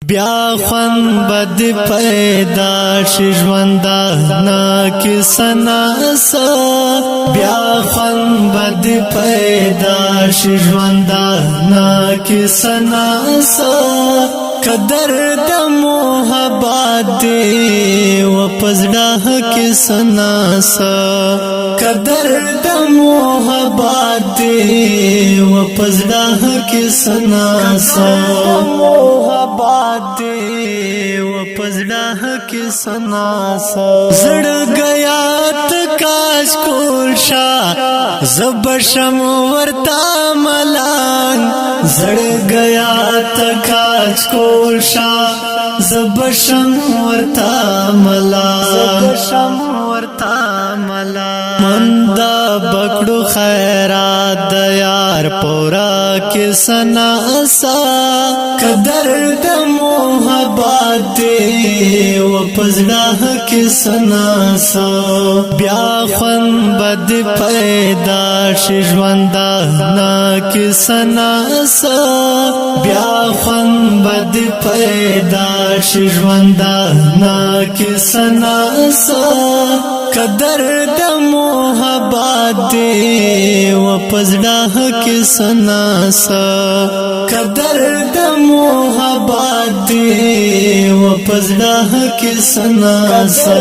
بیا خوند بد پیدا شي ژوندا نا کسنا سا بیا خوند بد پیدا شي ژوندا نا کسنا سا قدر د محبت دی و پزړه کې سنا سا قدر د محبت دی و پزړه کې سنا سا محبت دی و پزړه کې سنا سا زړ گیا ت کاش کول شا زب شم ورتا ملان زړ گیا ت کاش کول شا زب شم ورتا ملا مندا بکڑو خیرات د یار پورا کې سنا سا قدر د محبت دی و پزړه کې سنا سا بیا خوند بد پیدا شي ژوندا نا کې سنا سا بیا خوند بد پیدا شي ژوندا نا کې سنا سا قدر د محبت دی و پزړه کې سنا سا قدر د محبت دی و پزړه کې سنا سا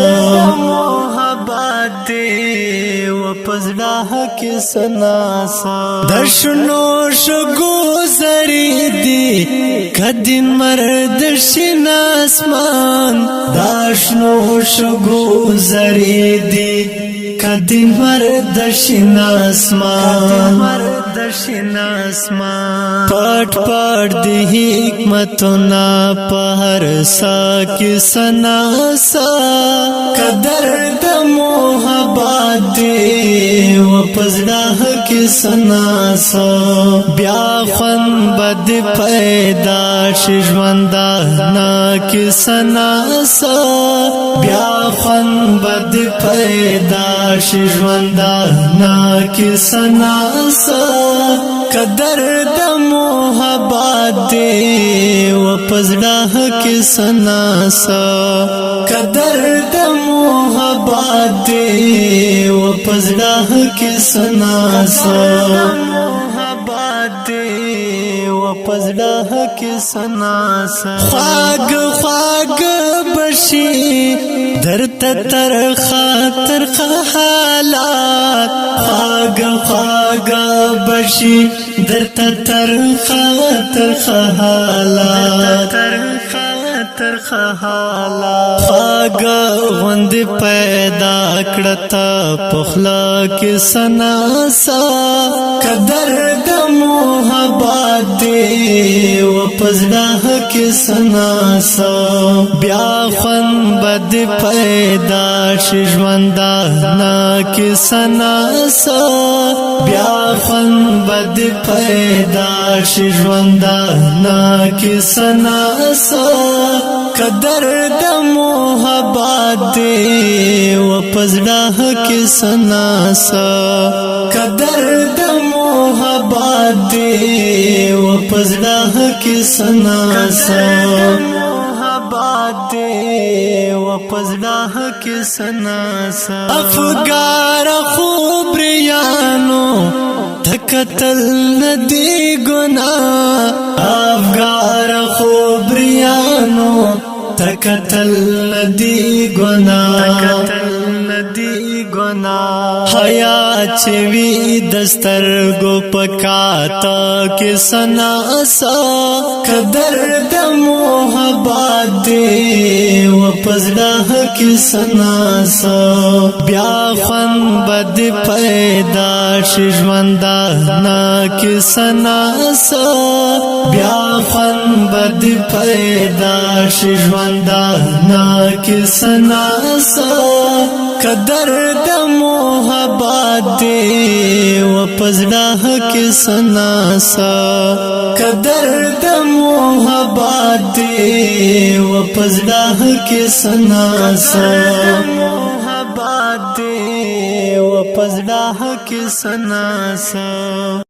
محبت دی و پزړه کې سنا سا درشنو شګو زری دی کدی مرد شین اسمان درشنو شګو زری دی کدی مرد شین اسمان پټ پټ دی حکمتنا پهر سا کې سنا سا قدر د محبت دی و پزړه کې سنا سا بیا خوند بد پیدا شي ژوندا نا کې سنا سا بیا خوند بد پیدا شي ژوندا نا کې سنا سا قدر د محبت دی و پزړه کې سنا سا قدر د محبت دی و پزړه کې سنا سا محبت دی و پزړه کې سنا سا خواږ خواږ بشي درته تر خاطر حالات خواږ خواږ بشي درته تر خاطر حالات خواږ غوند پیدا کړتا پخلا کې سنا سا قدر د محبت دی و پزړه کې سنا سا بیا خوند بد پیدا شي ژوندا نا کې سنا سا بیا خوند بد پیدا شي ژوندا نا کې سنا سا قدر د محبت دی و پزړه کې سنا سا قدر د محبت دی و پزړه کې سنا سا محبت دی و پزړه کې سنا سا افګار خوبریانو تکتل ندی ګنا افګار خوبریانو تکتل ندی ګنا حیا چوي دستر گو پکاتا کې سنا سا قدر د محبت دی و پزړه کې سنا سا بیا خوند بد پیدا شي ژوندا نا کې سنا سا بیا خوند بد پیدا شي ژوندا نا کې سنا سا قدر د محبت دی و پزړه کې سنا سا قدر د محبت دی و پزړه کې سنا سا محبت دی و پزړه کې سنا سا